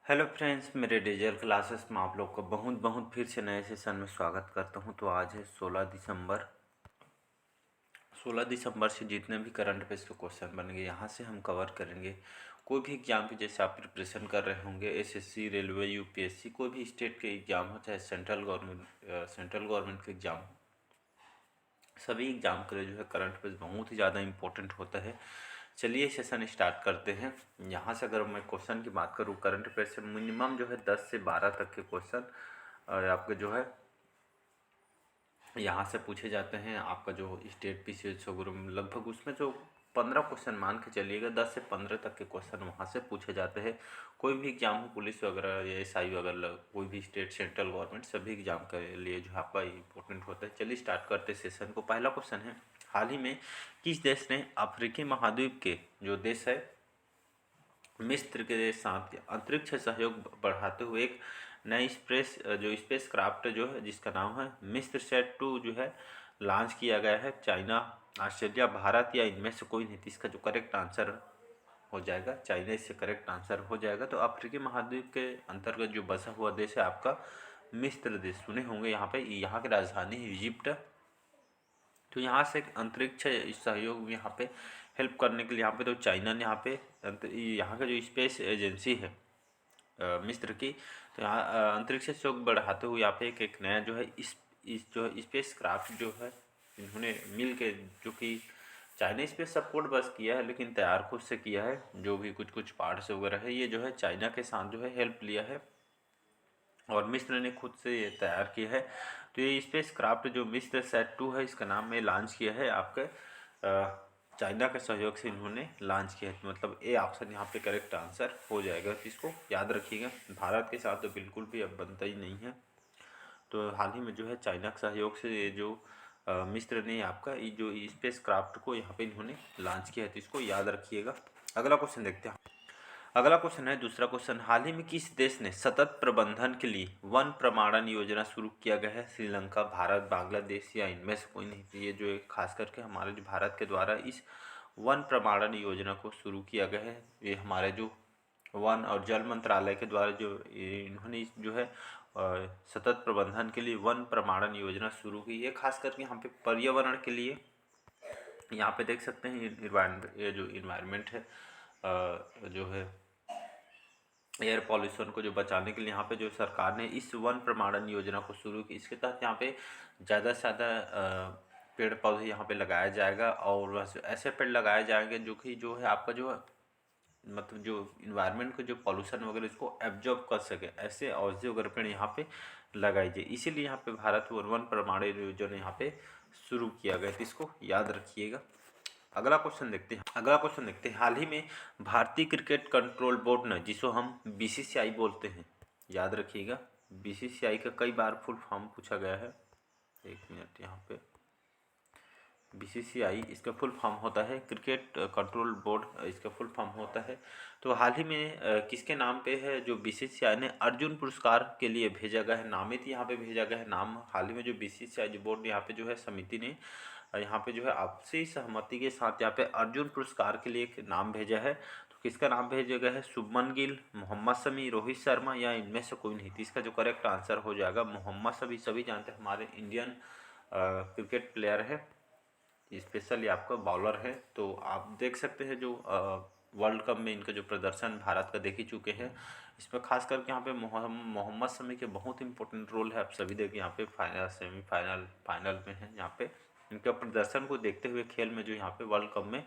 Hello friends, मेरे digital classes में आप लोग का बहुत बहुत फिर से नए सेशन में स्वागत करता हूं। तो आज है 16 दिसंबर। 16 दिसंबर से जितने भी करंट अफेयर्स के क्वेश्चन बनेंगे यहाँ से हम कवर करेंगे। कोई भी एग्जाम की जैसे आप प्रिपरेशन कर रहे होंगे, एसएससी, रेलवे, यूपीएससी, कोई भी स्टेट के एग्जाम हो, चाहे सेंट्रल गवर्नमेंट के एग्जाम हो, सभी एग्जाम के लिए जो है करंट अफेयर्स बहुत ही ज़्यादा इंपॉर्टेंट होता है। चलिए सेशन स्टार्ट करते हैं। यहाँ से अगर मैं क्वेश्चन की बात करूँ, करंट अफेयर से मिनिमम जो है 10 से 12 तक के क्वेश्चन आपके जो है यहाँ से पूछे जाते हैं। आपका जो स्टेट पीसीएस लगभग उसमें जो 15 क्वेश्चन मान के चलिएगा, 10 से 15 तक के क्वेश्चन वहाँ से पूछे जाते हैं। कोई भी एग्जाम हो, पुलिस वगैरह या एसआई वगैरह, कोई भी स्टेट, सेंट्रल गवर्नमेंट, सभी एग्जाम के लिए जो है आपका इम्पोर्टेंट होता है। चलिए स्टार्ट करते हैं सेशन को। पहला क्वेश्चन है, हाल ही में किस देश ने अफ्रीकी महाद्वीप के जो देश है मिस्र के साथ अंतरिक्ष सहयोग बढ़ाते हुए एक नई स्पेस क्राफ्ट जो है जिसका नाम है मिस्र सेट 2 जो है लॉन्च किया गया है। चाइना, ऑस्ट्रेलिया, भारत या इनमें से कोई नहीं। इसका जो करेक्ट आंसर हो जाएगा चाइना, इससे करेक्ट आंसर हो जाएगा। तो अफ्रीकी महाद्वीप के अंतर्गत जो बसा हुआ देश है आपका मिस्र देश। सुने होंगे यहाँ पे, यहाँ की राजधानी है इजिप्ट। तो यहाँ से एक अंतरिक्ष सहयोग यहाँ पे हेल्प करने के लिए यहाँ पे तो चाइना ने यहाँ पे यहाँ का जो स्पेस एजेंसी है मिस्र की, तो यहाँ अंतरिक्ष सहयोग बढ़ाते हुए यहाँ पे एक नया जो है इस जो स्पेस क्राफ्ट जो है इन्होंने मिल के, जो कि चाइना इस पे सपोर्ट बस किया है लेकिन तैयार खुद से किया है। जो भी कुछ कुछ पार्ट्स वगैरह है ये जो है चाइना के साथ जो है हेल्प लिया है और मिस्र ने खुद से ये तैयार किया है। तो ये स्पेस क्राफ्ट जो मिस्र सेट 2 है, इसका नाम में लॉन्च किया है आपके चाइना के सहयोग से इन्होंने लॉन्च किया है। तो मतलब ए ऑप्शन यहाँ पे करेक्ट आंसर हो जाएगा। तो इसको याद रखिएगा, भारत के साथ तो बिल्कुल भी अब बनता ही नहीं है। तो हाल ही में जो है चाइना के सहयोग से ये जो मिस्र ने आपका ये जो स्पेस क्राफ्ट को यहाँ पे इन्होंने लॉन्च किया है, तो इसको याद रखिएगा। अगला क्वेश्चन देखते हैं। अगला क्वेश्चन है, दूसरा क्वेश्चन, हाल ही में किस देश ने सतत प्रबंधन के लिए वन प्रमाणन योजना शुरू किया गया है? श्रीलंका, भारत, बांग्लादेश या इनमें से कोई नहीं। तो ये जो है खास करके हमारे जो भारत के द्वारा इस वन प्रमाणन योजना को शुरू किया गया है। ये हमारे जो वन और जल मंत्रालय के द्वारा जो इन्होंने जो है सतत प्रबंधन के लिए वन प्रमाणन योजना शुरू की है। खास करके यहाँ पे पर्यावरण के लिए, यहाँ पे देख सकते हैं ये जो इन्वायरमेंट है जो है एयर पॉल्यूशन को जो बचाने के लिए यहाँ पे जो सरकार ने इस वन प्रमाणन योजना को शुरू की। इसके तहत यहाँ पे ज़्यादा से ज़्यादा पेड़ पौधे यहाँ पे लगाया जाएगा और ऐसे पेड़ लगाए जाएंगे जो कि जो है आपका जो मतलब जो इन्वायरमेंट को जो पॉल्यूशन वगैरह इसको एब्जॉर्ब कर सके, ऐसे औषधि वगैरह पेड़ यहाँ पे लगाई जाए। इसीलिए यहाँ पे भारत वन प्रमाणन योजना यहाँ पे शुरू किया गया। तो इसको याद रखिएगा। अगला क्वेश्चन देखते हैं। हाल ही में भारतीय क्रिकेट कंट्रोल बोर्ड ने, जिसको हम बीसीसीआई बोलते हैं, याद रखिएगा, बीसीसीआई का कई बार फुल फॉर्म पूछा गया है। एक मिनट, यहाँ पे बीसीसीआई इसका फुल फॉर्म होता है क्रिकेट कंट्रोल बोर्ड, इसका फुल फॉर्म होता है। तो हाल ही में किसके नाम पे है जो बीसीसीआई ने अर्जुन पुरस्कार के लिए भेजा गया है, नामित यहाँ पे भेजा गया है नाम। हाल ही में जो बीसीसीआई जो बोर्ड यहाँ पे जो है समिति ने यहाँ पे जो है आपसी सहमति के साथ यहाँ पे अर्जुन पुरस्कार के लिए एक नाम भेजा है। तो किसका नाम भेजा गया है? शुभमन गिल, मोहम्मद शमी, रोहित शर्मा या इनमें से कोई नहीं। तो इसका जो करेक्ट आंसर हो जाएगा मोहम्मद शमी। सभी जानते हैं हमारे इंडियन क्रिकेट प्लेयर है, स्पेशली आपका बॉलर है। तो आप देख सकते हैं जो वर्ल्ड कप में इनका जो प्रदर्शन भारत का देख ही चुके हैं। इसमें खास करके यहाँ पे मोहम्मद शमी के बहुत इंपॉर्टेंट रोल है। आप सभी देखिए यहाँ पे फाइनल, सेमीफाइनल, फाइनल में है। यहाँ पे इनका प्रदर्शन को देखते हुए खेल में जो यहाँ पे वर्ल्ड कप में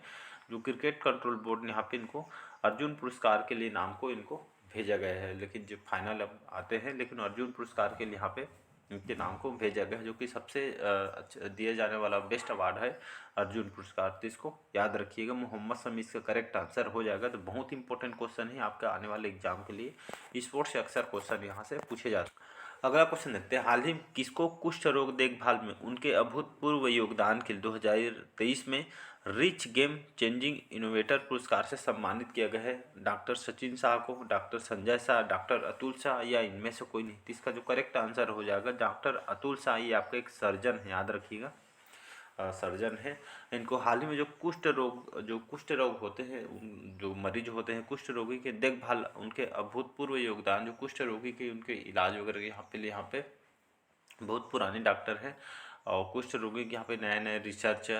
जो क्रिकेट कंट्रोल बोर्ड ने यहाँ पे इनको अर्जुन पुरस्कार के लिए नाम को इनको भेजा गया है। लेकिन जो फाइनल अब आते हैं, लेकिन अर्जुन पुरस्कार के लिए यहाँ पे इनके नाम को भेजा गया है, जो कि सबसे अच्छा दिया जाने वाला बेस्ट अवार्ड है अर्जुन पुरस्कार। तो इसको याद रखिएगा, मोहम्मद शमी इसका करेक्ट आंसर हो जाएगा। तो बहुत इंपॉर्टेंट क्वेश्चन है आपके आने वाले एग्जाम के लिए। स्पोर्ट्स से अक्सर क्वेश्चन यहाँ से पूछे जाते हैं। अगला क्वेश्चन देखते हैं। हाल ही में किसको कुष्ठ रोग देखभाल में उनके अभूतपूर्व योगदान के लिए 2023 में रिच गेम चेंजिंग इनोवेटर पुरस्कार से सम्मानित किया गया है? डॉक्टर सचिन शाह को, डॉक्टर संजय शाह, डॉक्टर अतुल शाह या इनमें से कोई नहीं। तो इसका जो करेक्ट आंसर हो जाएगा डॉक्टर अतुल शाह। ये आपका एक सर्जन है, याद रखिएगा। सर्जन है। इनको हाल ही में जो कुष्ठ रोग होते हैं, जो मरीज होते हैं कुष्ठ रोगी के देखभाल, उनके अभूतपूर्व योगदान, जो कुष्ठ रोगी के उनके इलाज वगैरह के यहाँ पे बहुत पुराने डॉक्टर हैं और कुष्ठ रोगी के यहाँ पे नए नए रिसर्च,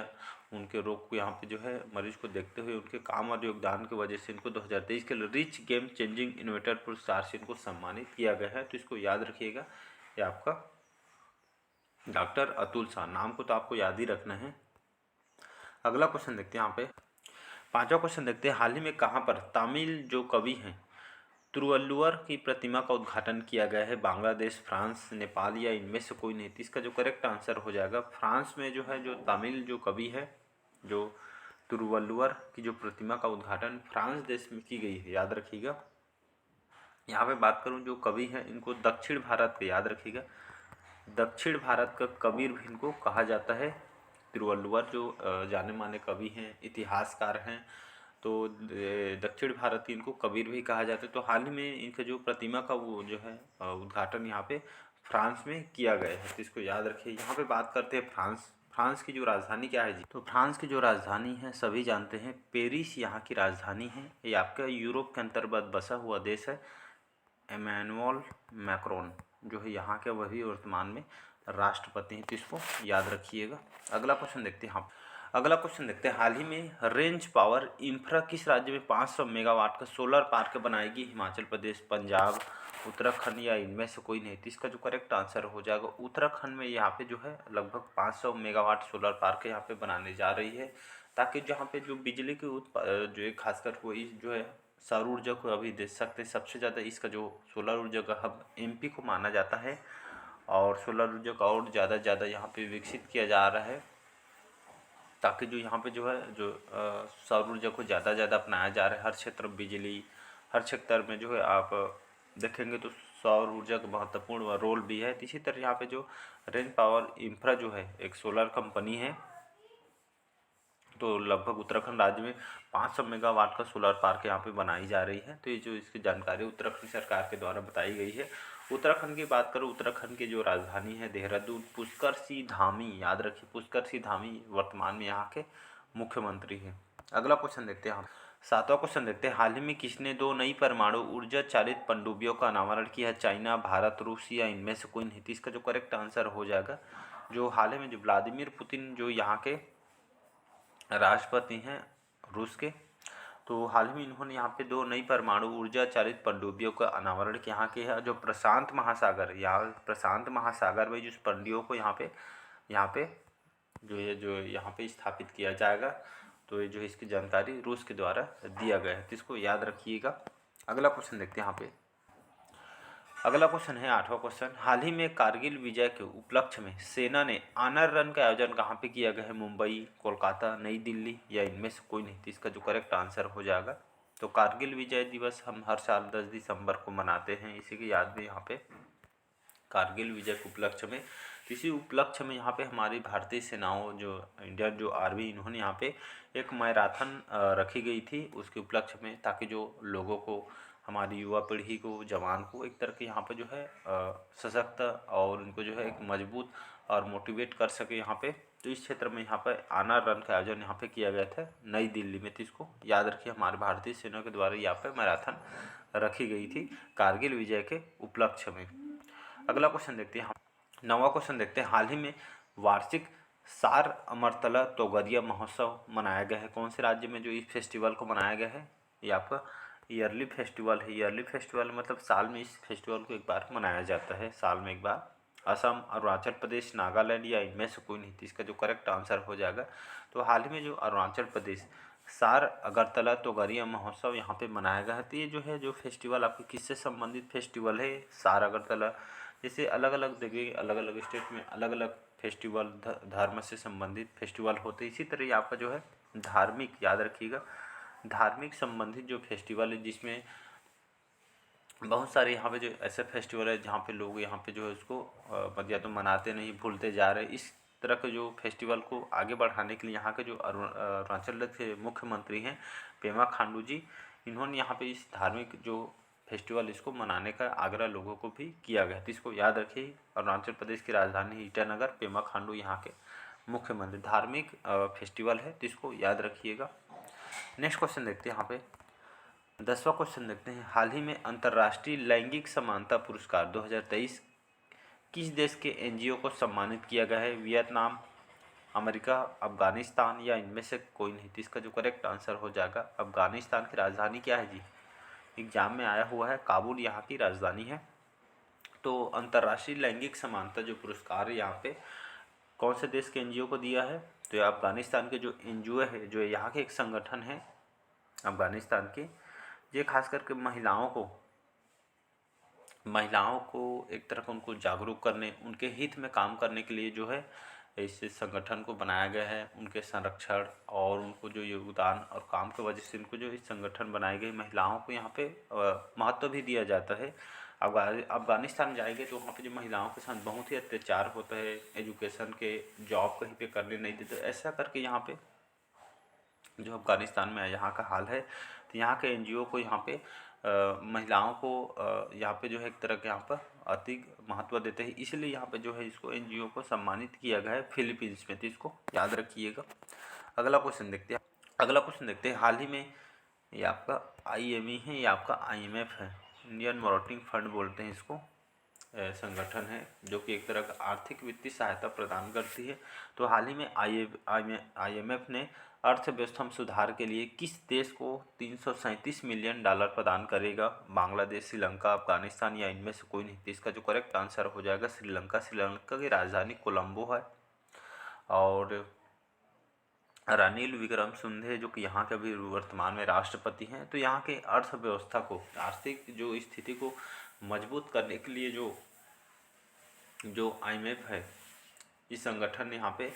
उनके रोग को यहाँ पे जो है मरीज को देखते हुए उनके काम और योगदान की वजह से इनको 2023 के लिए रिच गेम चेंजिंग इनोवेटर पुरस्कार से इनको सम्मानित किया गया है। तो इसको याद रखिएगा, ये आपका डॉक्टर अतुल शाह, नाम को तो आपको याद ही रखना है। अगला क्वेश्चन देखते हैं यहाँ पे, पांचवा क्वेश्चन देखते हैं, हाल ही में कहाँ पर तमिल जो कवि हैं तिरुवल्लुवर की प्रतिमा का उद्घाटन किया गया है? बांग्लादेश, फ्रांस, नेपाल या इनमें से कोई नहीं? इसका जो करेक्ट आंसर हो जाएगा फ्रांस में जो है, जो तमिल जो कवि है, जो तिरुवल्लुवर की जो प्रतिमा का उद्घाटन फ्रांस देश में की गई है, याद रखिएगा। यहाँ पे बात करूँ जो कवि हैं, इनको दक्षिण भारत के, याद रखिएगा, दक्षिण भारत का कबीर भी इनको कहा जाता है। तिरुवल्लुवर जो जाने माने कवि हैं, इतिहासकार हैं, तो दक्षिण भारत की इनको कबीर भी कहा जाता है। तो हाल ही में इनका जो प्रतिमा का वो जो है उद्घाटन यहाँ पे फ्रांस में किया गया है, तो इसको याद रखिए। यहाँ पे बात करते हैं फ्रांस की जो राजधानी क्या है जी? तो फ्रांस की जो राजधानी है सभी जानते हैं, पेरिस यहाँ की राजधानी है। ये आपका यूरोप के अंतर्गत बसा हुआ देश है। इमैनुअल मैक्रोन जो है यहाँ के वही वर्तमान में राष्ट्रपति हैं, तो इसको याद रखिएगा। अगला क्वेश्चन देखते हैं, हाल ही में रेंज पावर इंफ्रा किस राज्य में 500 मेगावाट का सोलर पार्क बनाएगी? हिमाचल प्रदेश, पंजाब, उत्तराखंड या इनमें से कोई नहीं? तो इसका जो करेक्ट आंसर हो जाएगा उत्तराखंड में यहाँ पे जो है लगभग 500 मेगावाट सोलर पार्क यहाँ पे बनाने जा रही है, ताकि जहाँ पे जो बिजली की जो है खासकर वो इस जो है सौर ऊर्जा को अभी दे सकते हैं। सबसे ज़्यादा इसका जो सोलर ऊर्जा का हब एमपी को माना जाता है और सोलर ऊर्जा का और ज़्यादा यहाँ पे विकसित किया जा रहा है, ताकि जो यहाँ पे जो है जो सौर ऊर्जा को ज़्यादा अपनाया जा रहा है। हर क्षेत्र बिजली, हर क्षेत्र में जो है आप देखेंगे तो सौर ऊर्जा का महत्वपूर्ण रोल भी है। इसी तरह यहाँ पे जो रेन पावर इंफ्रा जो है एक सोलर कंपनी है, तो लगभग उत्तराखंड राज्य में 500 मेगावाट का सोलर पार्क यहाँ पे बनाई जा रही है। तो ये जो इसकी जानकारी उत्तराखंड सरकार के द्वारा बताई गई है। उत्तराखंड की बात करूँ, उत्तराखंड की जो राजधानी है देहरादून। पुष्कर सिंह धामी, याद रखिए, पुष्कर सिंह धामी वर्तमान में यहाँ के मुख्यमंत्री हैं। अगला क्वेश्चन देखते हैं हम, सातवां क्वेश्चन देखते हैं, हाल ही में किसने 2 नई परमाणु ऊर्जा चालित पनडुब्बियों का अनावरण किया? चाइना, भारत, रूस या इनमें से कोई नहीं? इसका जो करेक्ट आंसर हो जाएगा, जो हाल ही में जो व्लादिमीर पुतिन जो यहाँ के राष्ट्रपति हैं रूस के, तो हाल ही में इन्होंने यहाँ पे 2 नई परमाणु ऊर्जा चालित पनडुब्बियों का अनावरण यहाँ के है, जो प्रशांत महासागर में जो पनडुब्बियों को यहाँ पे जो यहाँ पे स्थापित किया जाएगा। तो ये जो इसकी जानकारी रूस के द्वारा दिया गया है, तो इसको याद रखिएगा। अगला क्वेश्चन देखते हैं यहाँ पे, अगला क्वेश्चन है 8वां क्वेश्चन, हाल ही में कारगिल विजय के उपलक्ष्य में सेना ने ऑनर रन का आयोजन कहाँ पे किया गया है? मुंबई, कोलकाता, नई दिल्ली या इनमें से कोई नहीं? तो इसका जो करेक्ट आंसर हो जाएगा, तो कारगिल विजय दिवस हम हर साल 10 दिसंबर को मनाते हैं, इसी की याद में यहाँ पे कारगिल विजय के उपलक्ष्य में, इसी उपलक्ष्य में यहाँ पे हमारी भारतीय सेनाओं जो इंडियन जो आर्मी, इन्होंने यहाँ पे एक मैराथन रखी गई थी उसके उपलक्ष्य में, ताकि जो लोगों को, हमारी युवा पीढ़ी को, जवान को एक तरह के यहाँ पे जो है सशक्त और उनको जो है एक मजबूत और मोटिवेट कर सके यहाँ पे। तो इस क्षेत्र में यहाँ पे ऑनर रन का आयोजन यहाँ पे किया गया था नई दिल्ली में, तो इसको याद रखिए, हमारे भारतीय सेना के द्वारा यहाँ पे मैराथन रखी गई थी कारगिल विजय के उपलक्ष्य में। अगला क्वेश्चन देखते हैं, 9वां क्वेश्चन देखते हैं, हाल ही में वार्षिक सार अमरतला तोगरिया महोत्सव मनाया गया है? कौन से राज्य में जो इस फेस्टिवल को मनाया गया है? ये आपका ईयरली फेस्टिवल है। ईयरली फेस्टिवल मतलब साल में इस फेस्टिवल को एक बार मनाया जाता है, साल में एक बार। असम, अरुणाचल प्रदेश, नागालैंड या इनमें से कोई नहीं? तो इसका जो करेक्ट आंसर हो जाएगा, तो हाल ही में जो अरुणाचल प्रदेश सार अगरतला तोगरिया महोत्सव यहाँ पे मनाया गया है। तो ये जो है जो फेस्टिवल आपके किससे संबंधित फेस्टिवल है? सार अगरतला, जैसे अलग अलग जगह, अलग अलग स्टेट में अलग अलग फेस्टिवल, धर्म से संबंधित फेस्टिवल होते हैं। इसी तरह आपका जो है धार्मिक, याद रखिएगा, धार्मिक संबंधित जो फेस्टिवल है, जिसमें बहुत सारे यहाँ पे जो ऐसे फेस्टिवल है जहाँ पे लोग यहाँ पे जो है उसको या तो मनाते नहीं, भूलते जा रहे। इस तरह के जो फेस्टिवल को आगे बढ़ाने के लिए यहाँ के जो अरुणाचल के मुख्यमंत्री हैं पेमा खांडू जी, इन्होंने यहाँ पे इस धार्मिक जो फेस्टिवल इसको मनाने का आग्रह लोगों को भी किया गया। तो इसको याद रखिए, अरुणाचल प्रदेश की राजधानी ईटानगर, पेमा खांडू यहाँ के मुख्यमंत्री। धार्मिक फेस्टिवल है, तो इसको याद रखिएगा। नेक्स्ट क्वेश्चन देखते हैं यहाँ पे। 10वां क्वेश्चन देखते हैं। हाल ही में अंतर्राष्ट्रीय लैंगिक समानता पुरस्कार 2023 किस देश के एनजीओ को सम्मानित किया गया है? वियतनाम, अमेरिका, अफगानिस्तान या इनमें से कोई नहीं। तो इसका जो करेक्ट आंसर हो जाएगा अफगानिस्तान की राजधानी क्या है जी? एग्जाम में आया हुआ है, काबुल यहाँ की राजधानी है। तो अंतर्राष्ट्रीय लैंगिक समानता जो पुरस्कार है यहाँ पे कौन से देश के एनजीओ को दिया है? तो ये अफगानिस्तान के जो एनजीओ है, जो यहाँ के एक संगठन है अफगानिस्तान के, ये खास करके महिलाओं को एक तरह का उनको जागरूक करने, उनके हित में काम करने के लिए जो है इस संगठन को बनाया गया है। उनके संरक्षण और उनको जो योगदान और काम की वजह से इनको जो इस संगठन बनाए गए, महिलाओं को यहाँ पे महत्व भी दिया जाता है। अफगानिस्तान जाएंगे तो वहाँ पे जो महिलाओं के साथ बहुत ही अत्याचार होता है, एजुकेशन के, जॉब कहीं पे करने नहीं देते, ऐसा करके यहाँ पे जो अफगानिस्तान में यहाँ का हाल है। तो यहाँ के एनजीओ को यहाँ पे महिलाओं को यहाँ पे जो है एक तरह के यहाँ पर अधिक महत्व देते हैं, इसलिए यहाँ पे जो है इसको एनजीओ को सम्मानित किया गया है फिलीपींस में। तो इसको याद रखिएगा। अगला क्वेश्चन देखते हैं। हाल ही में ये आपका IME है, ये आपका IMF है, इंडियन मॉनिटरिंग फंड बोलते हैं इसको, संगठन है जो कि एक तरह का आर्थिक वित्तीय सहायता प्रदान करती है। तो हाल ही में IMF ने अर्थव्यवस्था में सुधार के लिए किस देश को $337 मिलियन प्रदान करेगा? बांग्लादेश, श्रीलंका, अफगानिस्तान या इनमें से कोई नहीं। इसका जो करेक्ट आंसर हो जाएगा श्रीलंका। श्रीलंका की राजधानी कोलंबो है और रानिल विक्रमसिंघे जो कि यहाँ के अभी वर्तमान में राष्ट्रपति हैं। तो यहाँ के अर्थव्यवस्था को, आर्थिक जो स्थिति को मजबूत करने के लिए जो IMF है, इस संगठन ने यहाँ पे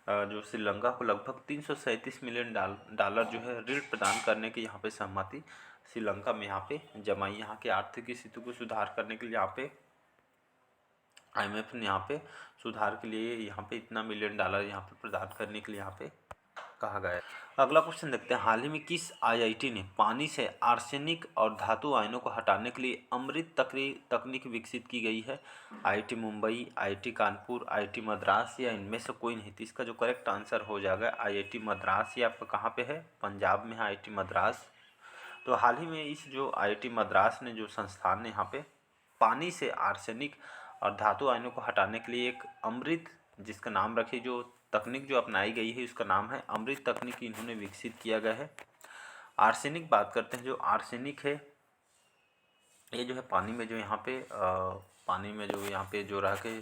जो श्रीलंका को लगभग $337 मिलियन जो है ऋण प्रदान करने की यहाँ पे सहमति श्रीलंका में यहाँ पे जमाई। यहाँ के आर्थिक स्थिति को सुधार करने के लिए यहाँ पे IMF ने यहाँ पे सुधार के लिए यहाँ पे इतना $1 मिलियन यहाँ पे प्रदान करने के लिए यहाँ पे कहा गया है। अगला क्वेश्चन देखते हैं। हाल ही में किस IIT ने पानी से आर्सेनिक और धातु आयनों को हटाने के लिए अमृत तकनीक विकसित की गई है? IIT Mumbai, IIT Kanpur, IIT Madras या इनमें से कोई नहीं। तो इसका जो करेक्ट आंसर हो जाएगा IIT मद्रास। ये आपका कहाँ पे है? पंजाब में है IIT मद्रास। तो हाल ही में इस जो IIT मद्रास ने जो संस्थान ने यहाँ पे पानी से आर्सेनिक और धातु आयनों को हटाने के लिए एक अमृत, जिसका नाम रखी, जो तकनीक जो अपनाई गई है उसका नाम है अमृत तकनीक, इन्होंने विकसित किया गया है। आर्सेनिक बात करते हैं। जो आर्सेनिक है ये जो है पानी में जो यहाँ पे पानी में जो यहाँ पे जो रह के,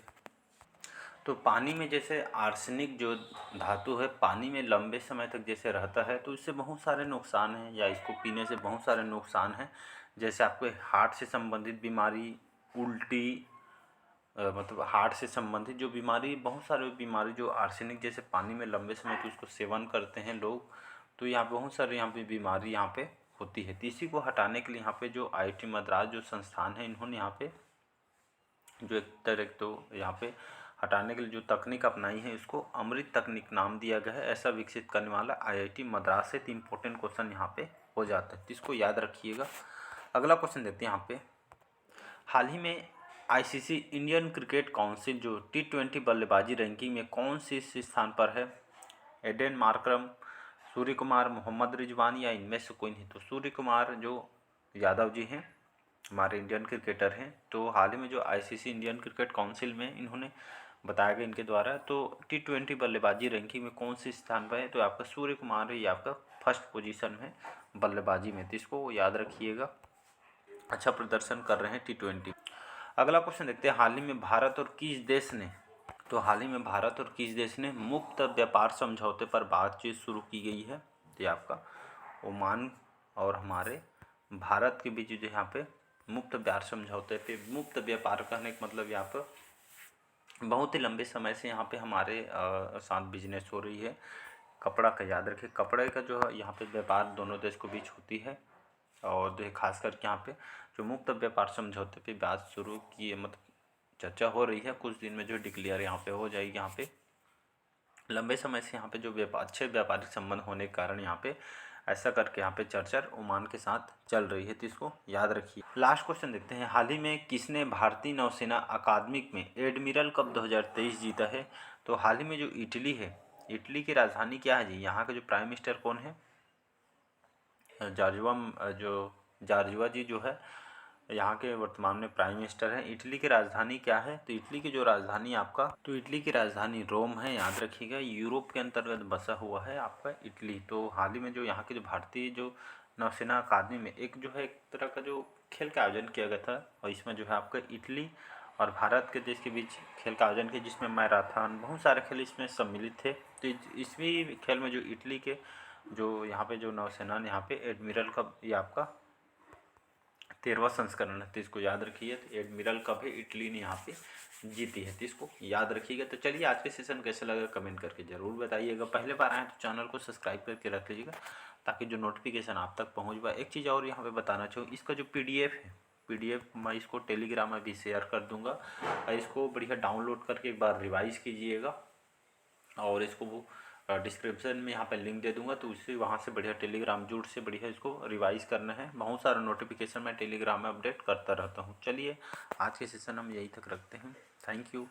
तो पानी में जैसे आर्सेनिक जो धातु है पानी में लंबे समय तक जैसे रहता है तो इससे बहुत सारे नुकसान हैं, या इसको पीने से बहुत सारे नुकसान हैं। जैसे आपके हार्ट से संबंधित बीमारी, उल्टी, मतलब हार्ट से संबंधित जो बीमारी, बहुत सारे बीमारी जो आर्सेनिक जैसे पानी में लंबे समय तक उसको सेवन करते हैं लोग, तो यहाँ बहुत सारे यहाँ पे बीमारी यहाँ पे होती है। तो इसी को हटाने के लिए यहाँ पे जो IIT मद्रास जो संस्थान है, इन्होंने यहाँ पे जो एक तरह तो यहाँ पे हटाने के लिए जो तकनीक अपनाई है इसको अमृत तकनीक नाम दिया गया है। ऐसा विकसित करने वाला IIT मद्रास से 3 इंपॉर्टेंट क्वेश्चन यहाँ पे हो जाता है, इसको याद रखिएगा। अगला क्वेश्चन देखते हैं यहाँ पे। हाल ही में ICC इंडियन क्रिकेट काउंसिल जो T20 बल्लेबाजी रैंकिंग में कौन से स्थान पर है? एडेन मार्करम, सूर्य कुमार, मोहम्मद रिजवान या इनमें से कोई नहीं। तो सूर्य कुमार जो यादव जी हैं, हमारे इंडियन क्रिकेटर हैं, तो हाल ही में जो ICC इंडियन क्रिकेट काउंसिल में इन्होंने बताया गया इनके द्वारा, तो T20 बल्लेबाजी रैंकिंग में कौन से स्थान पर है? तो आपका सूर्य कुमार ये आपका फर्स्ट पोजीशन में बल्लेबाजी में। तो इसको याद रखिएगा, अच्छा प्रदर्शन कर रहे हैं T20। अगला क्वेश्चन देखते हैं। हाल ही में भारत और किस देश ने मुक्त व्यापार समझौते पर बातचीत शुरू की गई है? तो आपका ओमान और हमारे भारत के बीच जो यहाँ पे मुक्त व्यापार समझौते पे, मुक्त व्यापार करने का मतलब यहाँ पर बहुत ही लंबे समय से यहाँ पे हमारे साथ बिजनेस हो रही है। कपड़ा का याद रखें, कपड़े का जो है यहाँ पे व्यापार दोनों देश के बीच होती है, और जो खास करके यहाँ पे जो मुक्त व्यापार समझौते पे बात शुरू की है, मतलब चर्चा हो रही है, कुछ दिन में जो डिक्लेयर यहाँ पे हो जाएगी। यहाँ पे लंबे समय से यहाँ पे जो अच्छे व्यापारिक संबंध होने के कारण यहाँ पे ऐसा करके यहाँ पे चर्चा ओमान के साथ चल रही है, तो इसको याद रखिए। लास्ट क्वेश्चन देखते हैं। हाल ही में किसने भारतीय नौसेना अकादमिक में एडमिरल कप 2023 जीता है? तो हाल ही में जो इटली है, इटली की राजधानी क्या है जी? यहाँ का जो प्राइम मिनिस्टर कौन है? जार्जुआ जी जो है यहाँ के वर्तमान में प्राइम मिनिस्टर हैं। इटली की राजधानी क्या है? तो इटली की जो राजधानी इटली की राजधानी रोम है, याद रखिएगा। यूरोप के अंतर्गत बसा हुआ है आपका इटली। तो हाल ही में जो यहाँ के जो भारतीय जो नौसेना अकादमी में एक जो है एक तरह का जो खेल का आयोजन किया गया था, और इसमें जो है आपका इटली और भारत के देश के बीच खेल का आयोजन किया, जिसमें मैराथन बहुत सारे खेल इसमें सम्मिलित थे। तो इसमें खेल में जो इटली के जो यहाँ पे जो नौसेना यहाँ पे एडमिरल कप, ये आपका 13वां संस्करण है, तो इसको याद रखिए। तो एडमिरल कप है इटली ने यहाँ पे जीती है, तो इसको याद रखिएगा। तो चलिए आज के सेशन कैसे लगा कमेंट करके ज़रूर बताइएगा। पहले बार आए तो चैनल को सब्सक्राइब करके रख लीजिएगा ताकि जो नोटिफिकेशन आप तक पहुँच पाए। एक चीज़ और यहाँ पे बताना चाहूँ, इसका जो PDF है, PDF मैं इसको टेलीग्राम में भी शेयर कर दूँगा, और इसको बढ़िया डाउनलोड करके एक बार रिवाइज़ कीजिएगा, और इसको वो डिस्क्रिप्शन में यहाँ पे लिंक दे दूंगा, तो उससे वहाँ से बढ़िया टेलीग्राम जुड़ से बढ़िया इसको रिवाइज़ करना है। बहुत सारा नोटिफिकेशन मैं टेलीग्राम में अपडेट करता रहता हूँ। चलिए आज के सेशन हम यहीं तक रखते हैं। Thank you.